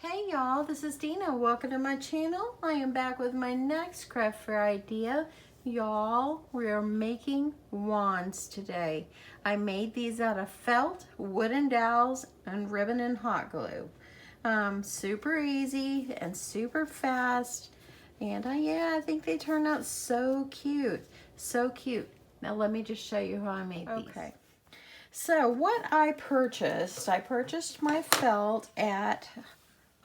Hey y'all, this is Dina. Welcome to my channel. I am back with my next craft fair idea. Y'all, we are making wands today. I made these out of felt, wooden dowels, and ribbon and hot glue. Super easy and super fast. And yeah, I think they turned out so cute. So cute. Now let me just show you how I made these. Okay. So what I purchased my felt at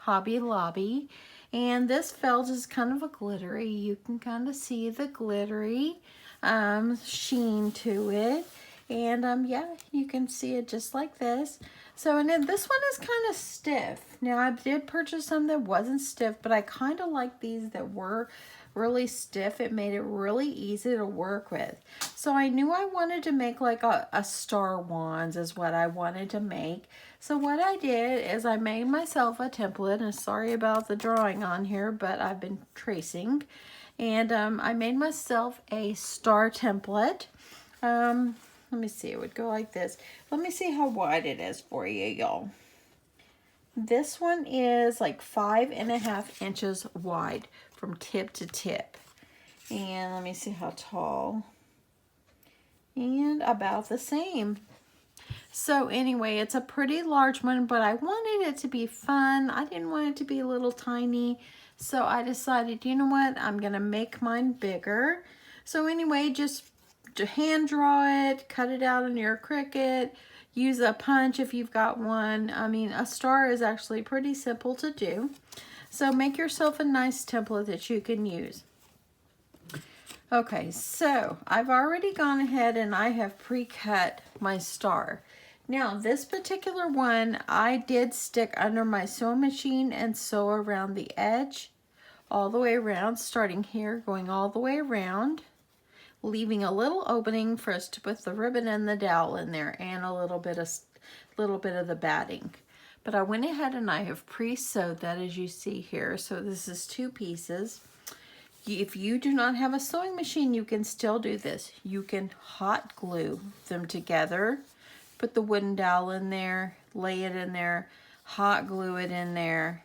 Hobby Lobby, and this felt is kind of a glittery. You can kind of see the glittery sheen to it, and yeah, you can see it just like this. So, and then this one is kind of stiff. Now I did purchase some that wasn't stiff, but I kind of like these that were really stiff. It made it really easy to work with. So I knew I wanted to make like a star wands is what I wanted to make. So what I did is I made myself a template, and sorry about the drawing on here, but I've been tracing. And I made myself a star template. Let me see, it would go like this. Let me see how wide it is for you, y'all. This one is like 5.5 inches wide from tip to tip. And let me see how tall. And about the same. So anyway, it's a pretty large one, but I wanted it to be fun. I didn't want it to be a little tiny. So I decided, you know what, I'm gonna make mine bigger. So anyway, just hand draw it, cut it out on your Cricut, use a punch if you've got one. I mean, a star is actually pretty simple to do. So make yourself a nice template that you can use. Okay, so I've already gone ahead and I have pre-cut my star. Now, this particular one, I did stick under my sewing machine and sew around the edge, all the way around, starting here, going all the way around, leaving a little opening for us to put the ribbon and the dowel in there, and a little bit of the batting. But I went ahead and I have pre-sewed that, as you see here. So this is 2 pieces. If you do not have a sewing machine, you can still do this. You can hot glue them together, put the wooden dowel in there, lay it in there, hot glue it in there.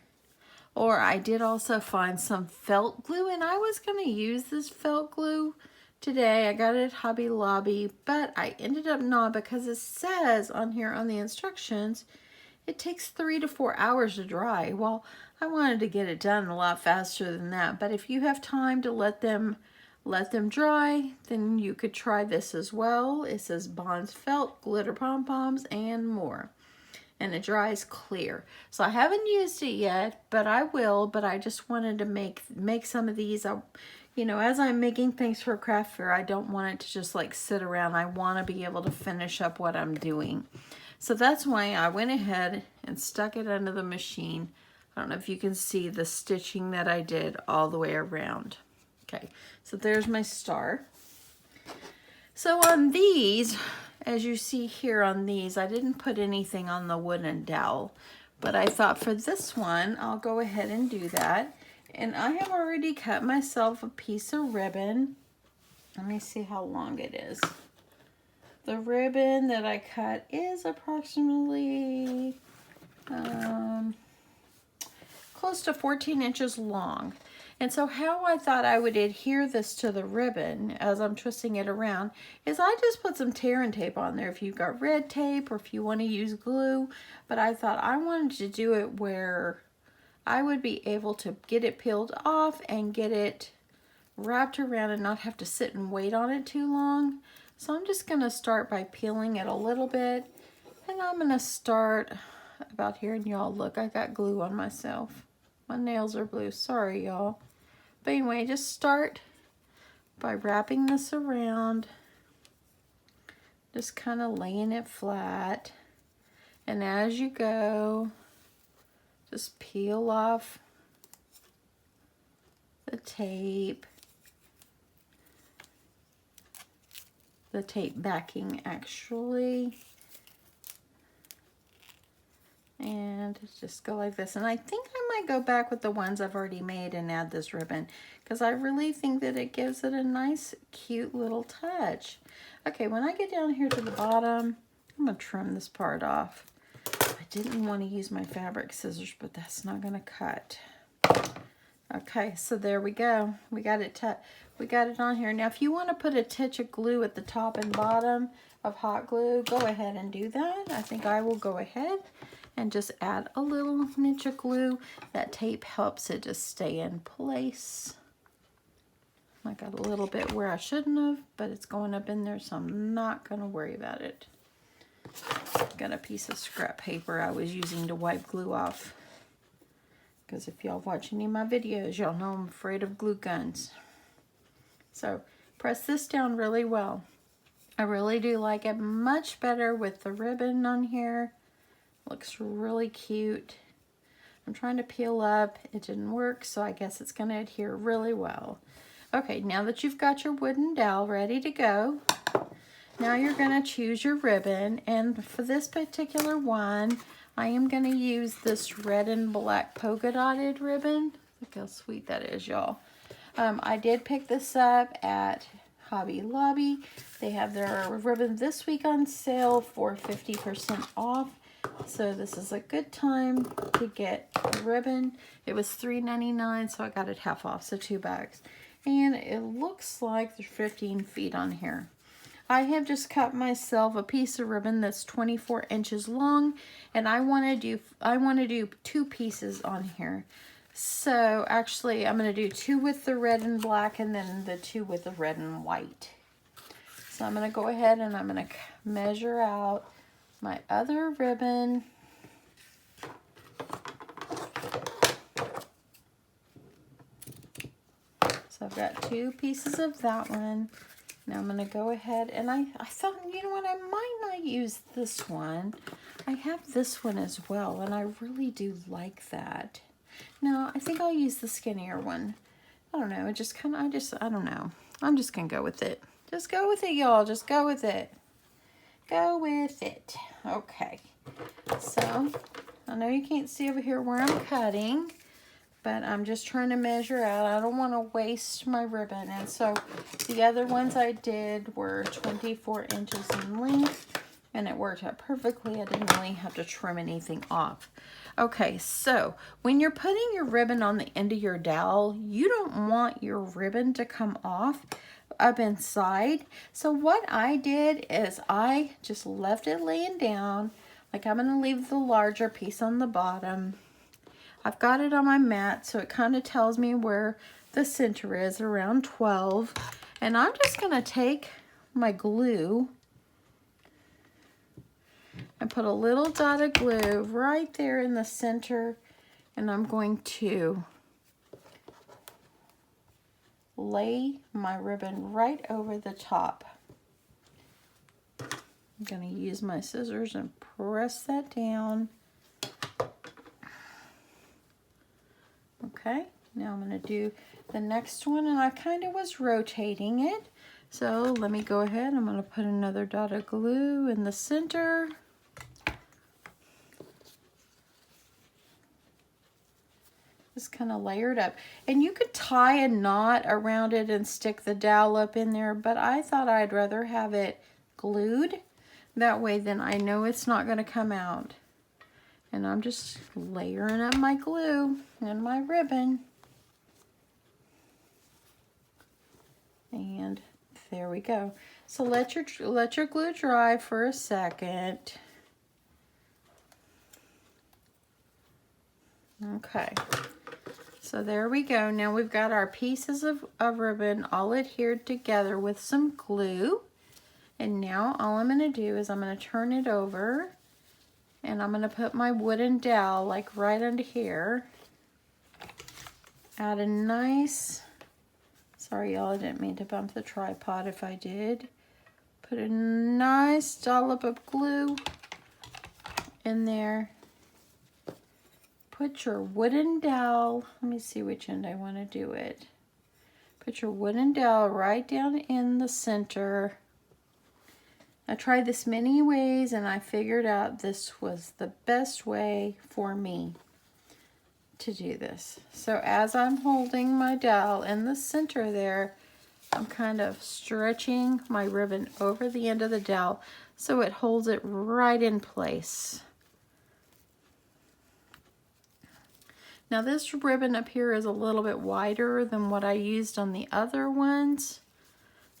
Or I did also find some felt glue, and I was going to use this felt glue today. I got it at Hobby Lobby, but I ended up not, because it says on here on the instructions, it takes 3 to 4 hours to dry. Well, I wanted to get it done a lot faster than that, but if you have time to let them dry, then you could try this as well. It says Bonds Felt, Glitter Pom-Poms, and more. And it dries clear. So I haven't used it yet, but I will. But I just wanted to make some of these. You know, as I'm making things for a craft fair, I don't want it to just like sit around. I want to be able to finish up what I'm doing. So that's why I went ahead and stuck it under the machine. I don't know if you can see the stitching that I did all the way around. Okay, so there's my star. So on these, as you see here on these, I didn't put anything on the wooden dowel, but I thought for this one, I'll go ahead and do that. And I have already cut myself a piece of ribbon. Let me see how long it is. The ribbon that I cut is approximately close to 14 inches long. And so how I thought I would adhere this to the ribbon as I'm twisting it around is I just put some tear and tape on there if you've got red tape or if you want to use glue. But I thought I wanted to do it where I would be able to get it peeled off and get it wrapped around and not have to sit and wait on it too long. So I'm just going to start by peeling it a little bit, and I'm going to start about here. And y'all, look, I got glue on myself. My nails are blue. Sorry, y'all. But anyway, just start by wrapping this around, just kind of laying it flat. And as you go, just peel off the tape. The tape backing actually, and just go like this. And I think I might go back with the ones I've already made and add this ribbon, because I really think that it gives it a nice cute little touch. Okay, when I get down here to the bottom, I'm gonna trim this part off. I didn't want to use my fabric scissors, but that's not going to cut. Okay, so there we go. We got it on here. Now, if you want to put a touch of glue at the top and bottom of hot glue, go ahead and do that. I think I will go ahead and just add a little niche of glue. That tape helps it just stay in place. I got a little bit where I shouldn't have, but it's going up in there, so I'm not going to worry about it. Got a piece of scrap paper I was using to wipe glue off. Because if y'all watch any of my videos, y'all know I'm afraid of glue guns. So press this down really well. I really do like it much better with the ribbon on here. Looks really cute. I'm trying to peel up. It didn't work, so I guess it's going to adhere really well. Okay, now that you've got your wooden dowel ready to go, now you're going to choose your ribbon. And for this particular one, I am going to use this red and black polka dotted ribbon. Look how sweet that is, y'all. I did pick this up at Hobby Lobby. They have their ribbon this week on sale for 50% off. So this is a good time to get the ribbon. It was $3.99, so I got it half off, so 2 bags. And it looks like there's 15 feet on here. I have just cut myself a piece of ribbon that's 24 inches long, and I want to do 2 pieces on here. So actually, I'm going to do 2 with the red and black, and then the 2 with the red and white. So I'm going to go ahead and I'm going to measure out my other ribbon. So I've got 2 pieces of that one. Now I'm going to go ahead and I thought, you know what, I might not use this one. I have this one as well, and I really do like that. No, I think I'll use the skinnier one. I don't know, it just kind of, I don't know. I'm just going to go with it. Just go with it, y'all. Just go with it. Go with it. Okay. So, I know you can't see over here where I'm cutting, but I'm just trying to measure out. I don't want to waste my ribbon. And so the other ones I did were 24 inches in length, and it worked out perfectly. I didn't really have to trim anything off. Okay, so when you're putting your ribbon on the end of your dowel, you don't want your ribbon to come off up inside. So what I did is I just left it laying down. Like, I'm going to leave the larger piece on the bottom. I've got it on my mat, so it kind of tells me where the center is, around 12. And I'm just going to take my glue and put a little dot of glue right there in the center. And I'm going to lay my ribbon right over the top. I'm going to use my scissors and press that down. Okay, now I'm going to do the next one, and I kind of was rotating it. So let me go ahead. I'm going to put another dot of glue in the center. Just kind of layered up. And you could tie a knot around it and stick the dowel up in there, but I thought I'd rather have it glued. That way then I know it's not going to come out. And I'm just layering up my glue and my ribbon. And there we go. So let your glue dry for a second. Okay. So there we go. Now we've got our pieces of ribbon all adhered together with some glue. And now all I'm going to do is I'm going to turn it over. And I'm going to put my wooden dowel like right under here. Add a nice, sorry y'all, I didn't mean to bump the tripod if I did. Put a nice dollop of glue in there. Put your wooden dowel, let me see which end I want to do it. Put your wooden dowel right down in the center. I tried this many ways, and I figured out this was the best way for me to do this. So as I'm holding my dowel in the center there, I'm kind of stretching my ribbon over the end of the dowel so it holds it right in place. Now this ribbon up here is a little bit wider than what I used on the other ones.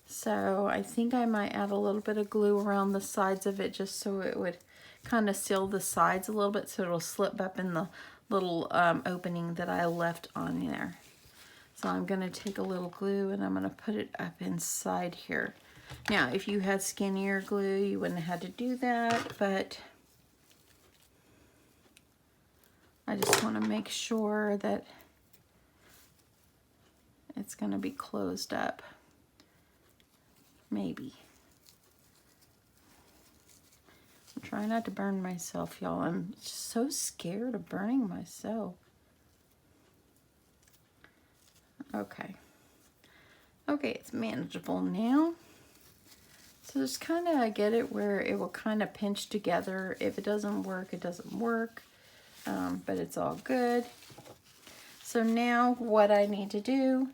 So I think I might add a little bit of glue around the sides of it just so it would kind of seal the sides a little bit so it'll slip up in the little opening that I left on there. So I'm going to take a little glue and I'm going to put it up inside here. Now if you had skinnier glue you wouldn't have had to do that, but I just want to make sure that it's going to be closed up. Maybe. I'm trying not to burn myself, y'all. I'm so scared of burning myself. Okay. Okay, it's manageable now. So just kind of get it where it will kind of pinch together. If it doesn't work, it doesn't work. But it's all good. So now what I need to do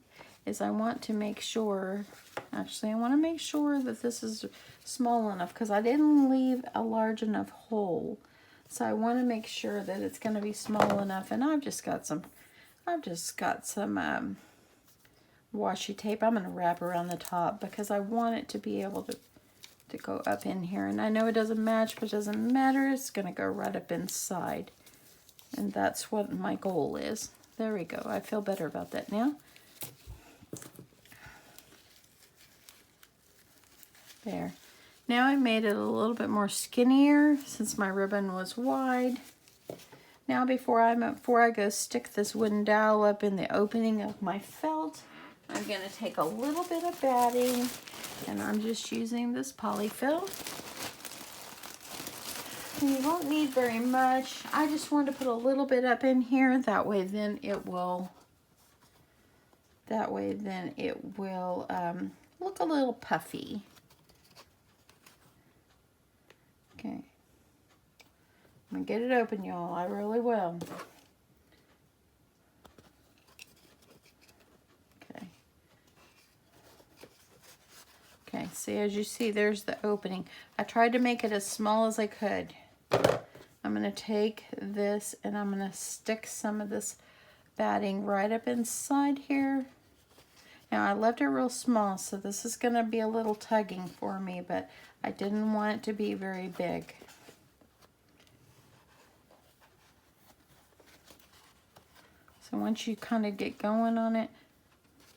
is I want to make sure, actually I want to make sure that this is small enough because I didn't leave a large enough hole. So I want to make sure that it's going to be small enough, and I've just got some washi tape I'm going to wrap around the top because I want it to be able to go up in here. And I know it doesn't match, but it doesn't matter. It's going to go right up inside. And that's what my goal is. There we go. I feel better about that now. There. Now I made it a little bit more skinnier since my ribbon was wide. Now before I go stick this wooden dowel up in the opening of my felt, I'm going to take a little bit of batting, and I'm just using this polyfill. You won't need very much. I just want to put a little bit up in here. That way then it will look a little puffy. Okay. I'm going to get it open, y'all. I really will. Okay. Okay, see, as you see, there's the opening. I tried to make it as small as I could. I'm going to take this and I'm going to stick some of this batting right up inside here. Now I left it real small, so this is going to be a little tugging for me, but I didn't want it to be very big. So once you kind of get going on it,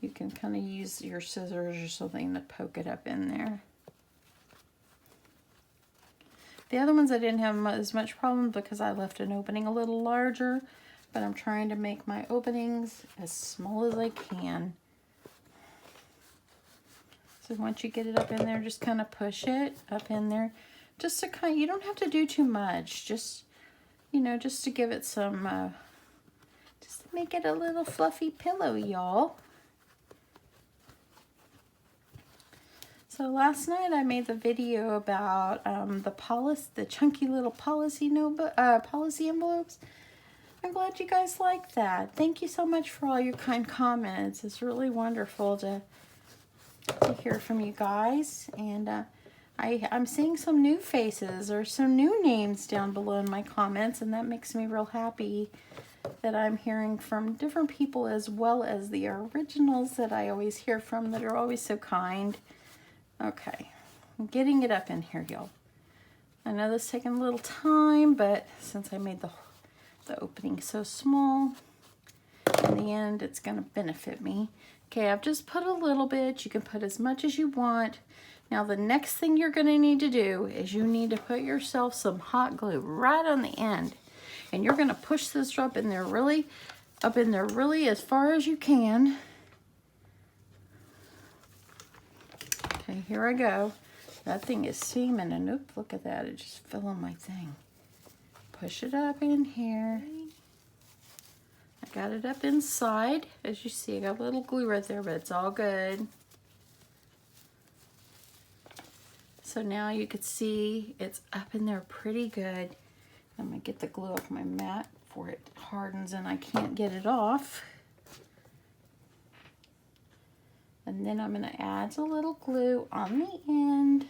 you can kind of use your scissors or something to poke it up in there. The other ones I didn't have as much problem because I left an opening a little larger, but I'm trying to make my openings as small as I can. So once you get it up in there, just kind of push it up in there. Just to kind of, you don't have to do too much. Just, you know, just to give it some, just to make it a little fluffy pillow, y'all. So last night I made the video about the chunky little policy envelopes. I'm glad you guys liked that. Thank you so much for all your kind comments. It's really wonderful to hear from you guys. And I'm seeing some new faces or some new names down below in my comments, and that makes me real happy that I'm hearing from different people as well as the originals that I always hear from that are always so kind. Okay, I'm getting it up in here, y'all. I know this is taking a little time, but since I made the opening so small, in the end, it's going to benefit me. Okay, I've just put a little bit. You can put as much as you want. Now, the next thing you're going to need to do is you need to put yourself some hot glue right on the end. And you're going to push this up in there really as far as you can. Okay, here I go. That thing is seaming, and oop, look at that. It just fell on my thing. Push it up in here. I got it up inside. As you see, I got a little glue right there, but it's all good. So now you can see it's up in there pretty good. I'm going to get the glue off my mat before it hardens and I can't get it off. And then I'm going to add a little glue on the end,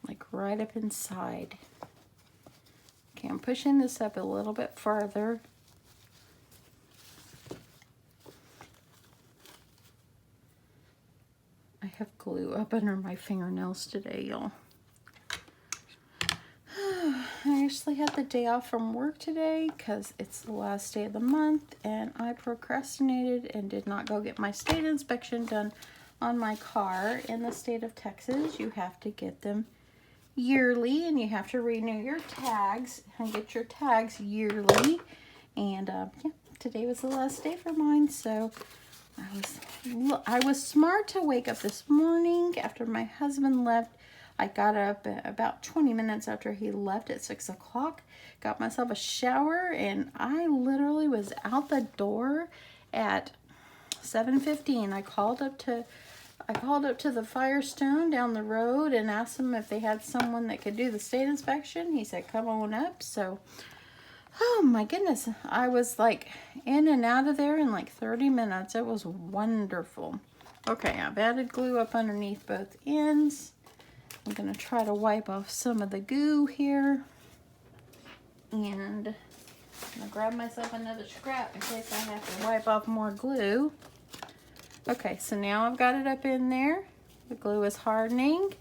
like right up inside. Okay, I'm pushing this up a little bit farther. I have glue up under my fingernails today, y'all. I actually had the day off from work today because it's the last day of the month, and I procrastinated and did not go get my state inspection done on my car. In the state of Texas, you have to get them yearly, and you have to renew your tags and get your tags yearly. And yeah, today was the last day for mine, so I was smart to wake up this morning after my husband left. I got up about 20 minutes after he left at 6 o'clock, got myself a shower, and I literally was out the door at 7:15. I called up to the Firestone down the road and asked them if they had someone that could do the state inspection. He said, come on up. So, oh my goodness, I was like in and out of there in like 30 minutes. It was wonderful. Okay, I've added glue up underneath both ends. I'm going to try to wipe off some of the goo here. And I'm going to grab myself another scrap in case I have to wipe off more glue. Okay, so now I've got it up in there. The glue is hardening.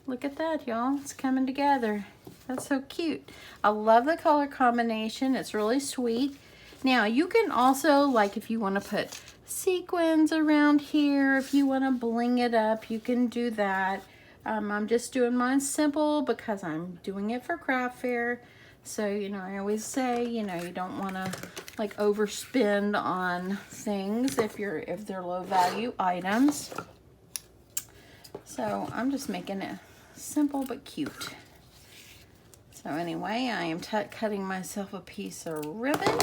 Look at that, y'all. It's coming together. That's so cute. I love the color combination. It's really sweet. Now, you can also, like if you want to put sequins around here, if you want to bling it up, you can do that. I'm just doing mine simple because I'm doing it for craft fair. So, you know, I always say, you know, you don't want to like overspend on things if they're low value items. So I'm just making it simple but cute. So anyway, I am cutting myself a piece of ribbon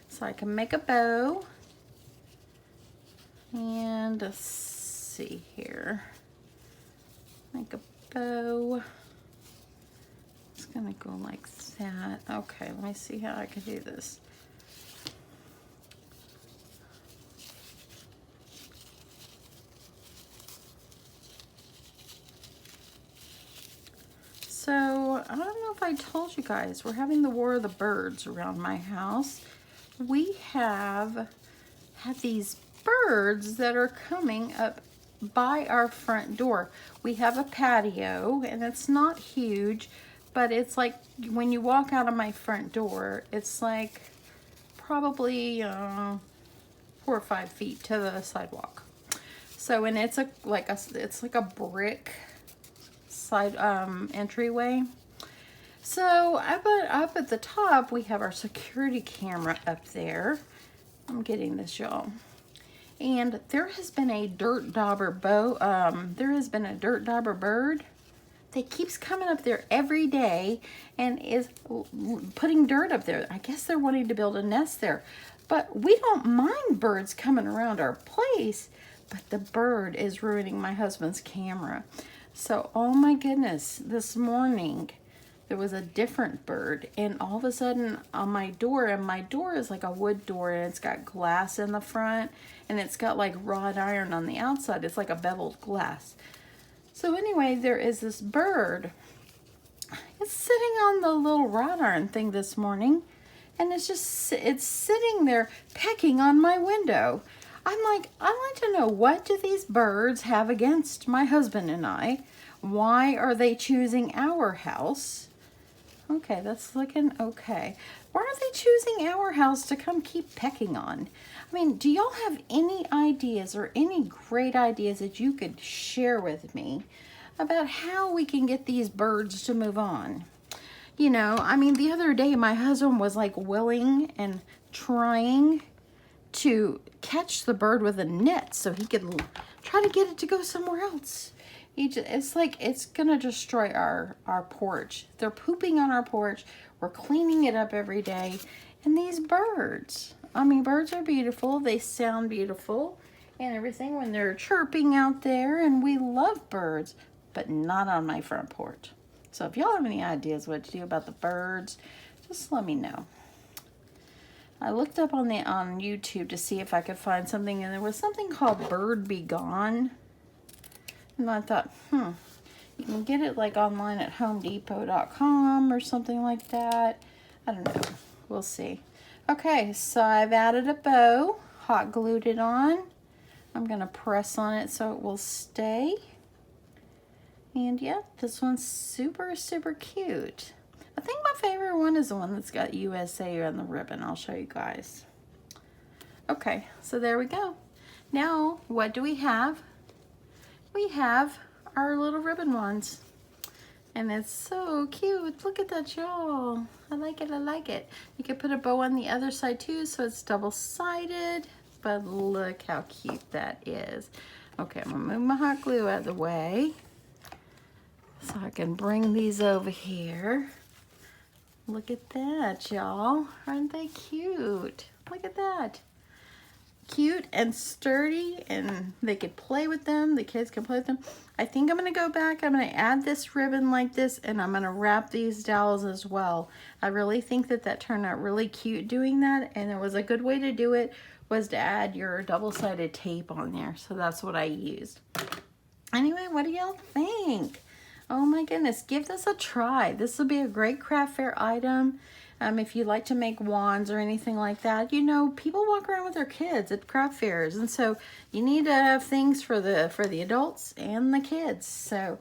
so I can make a bow. And let's see here. Make a bow. It's gonna go like that. Okay, let me see how I can do this. So, I don't know if I told you guys, we're having the War of the Birds around my house. We have these birds that are coming up by our front door. We have a patio, and it's not huge, but it's like when you walk out of my front door, it's like probably 4 or 5 feet to the sidewalk. So, and it's like a brick side entryway. So up at the top, we have our security camera up there. I'm getting this, y'all. And there has been a dirt dauber bird that keeps coming up there every day and is putting dirt up there. I guess they're wanting to build a nest there. But we don't mind birds coming around our place, but the bird is ruining my husband's camera. So, oh my goodness, this morning there was a different bird, and all of a sudden on my door, and my door is like a wood door, and it's got glass in the front, and it's got like wrought iron on the outside. It's like a beveled glass. So anyway, there is this bird. It's sitting on the little wrought iron thing this morning, and it's sitting there pecking on my window. I'm like, I'd like to know, what do these birds have against my husband and I? Why are they choosing our house? Okay, that's looking okay. Why are they choosing our house to come keep pecking on? I mean, do y'all have any ideas or any great ideas that you could share with me about how we can get these birds to move on? You know, I mean, the other day my husband was like willing and trying to catch the bird with a net so he could try to get it to go somewhere else. It's like it's gonna destroy our porch. They're pooping on our porch. We're cleaning it up every day. And these birds, I mean, birds are beautiful. They sound beautiful and everything when they're chirping out there, and we love birds, but not on my front porch. So if y'all have any ideas what to do about the birds, just let me know. I looked up on YouTube to see if I could find something, and there was something called Bird Be Gone. And I thought, You can get it like online at homedepot.com or something like that. I don't know. We'll see. Okay, so I've added a bow, hot glued it on. I'm going to press on it so it will stay. And yeah, this one's super, super cute. I think my favorite one is the one that's got USA on the ribbon. I'll show you guys. Okay, so there we go. Now, what do we have? We have our little ribbon ones. And it's so cute. Look at that, y'all. I like it, I like it. You could put a bow on the other side too, so it's double-sided. But look how cute that is. Okay, I'm gonna move my hot glue out of the way so I can bring these over here. Look at that, y'all. Aren't they cute? Look at that. Cute and sturdy, and they could play with them. The kids can play with them. I think I'm going to go back. I'm going to add this ribbon like this, and I'm going to wrap these dowels as well. I really think that that turned out really cute doing that, and it was a good way to do it was to add your double-sided tape on there. So that's what I used. Anyway, what do y'all think? Oh my goodness, give this a try. This will be a great craft fair item. If you like to make wands or anything like that, you know, people walk around with their kids at craft fairs, and so you need to have things for the adults and the kids. So,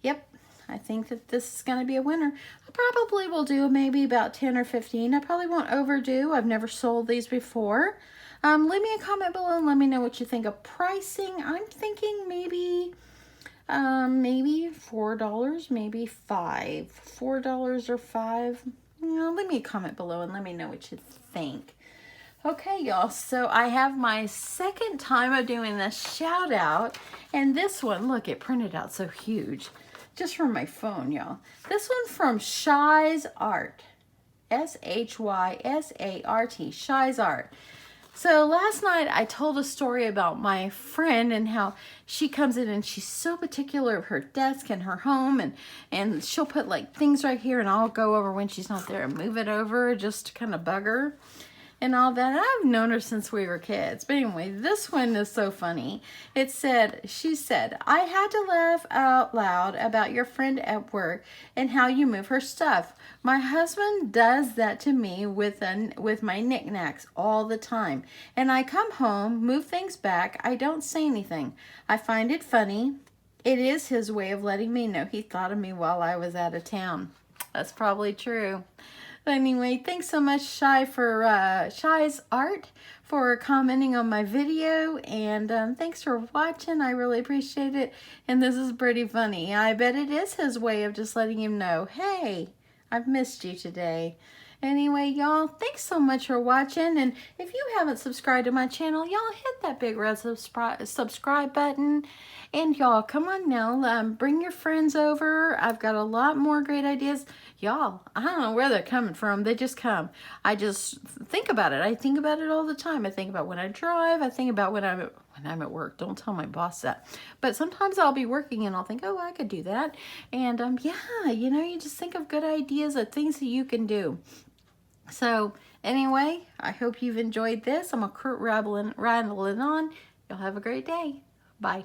yep, I think that this is going to be a winner. I probably will do maybe about 10 or 15. I probably won't overdo. I've never sold these before. Leave me a comment below and let me know what you think of pricing. I'm thinking maybe $4, maybe $5. $4 or $5. Leave me a comment below and let me know what you think. Okay, y'all, so I have my second time of doing this shout out, and this one, look, it printed out so huge, just from my phone, y'all. This one from Shy's Art, S-H-Y-S-A-R-T, Shy's Art. So last night I told a story about my friend and how she comes in and she's so particular of her desk and her home, and she'll put like things right here, and I'll go over when she's not there and move it over just to kind of bug her and all that. I've known her since we were kids. But anyway, this one is so funny. She said, I had to laugh out loud about your friend at work and how you move her stuff. My husband does that to me with my knickknacks all the time. And I come home, move things back. I don't say anything. I find it funny. It is his way of letting me know he thought of me while I was out of town. That's probably true. Anyway, thanks so much, Shy's Art, for commenting on my video, and thanks for watching. I really appreciate it, and this is pretty funny. I bet it is his way of just letting him know, hey, I've missed you today. Anyway, y'all, thanks so much for watching, and if you haven't subscribed to my channel, y'all hit that big red subscribe button, and y'all, come on now, bring your friends over. I've got a lot more great ideas. Y'all, I don't know where they're coming from. They just come. I just think about it. I think about it all the time. I think about when I drive. I think about when I'm at work. Don't tell my boss that. But sometimes I'll be working and I'll think, oh, I could do that. And yeah, you know, you just think of good ideas of things that you can do. So anyway, I hope you've enjoyed this. I'm a rattling on. Y'all have a great day. Bye.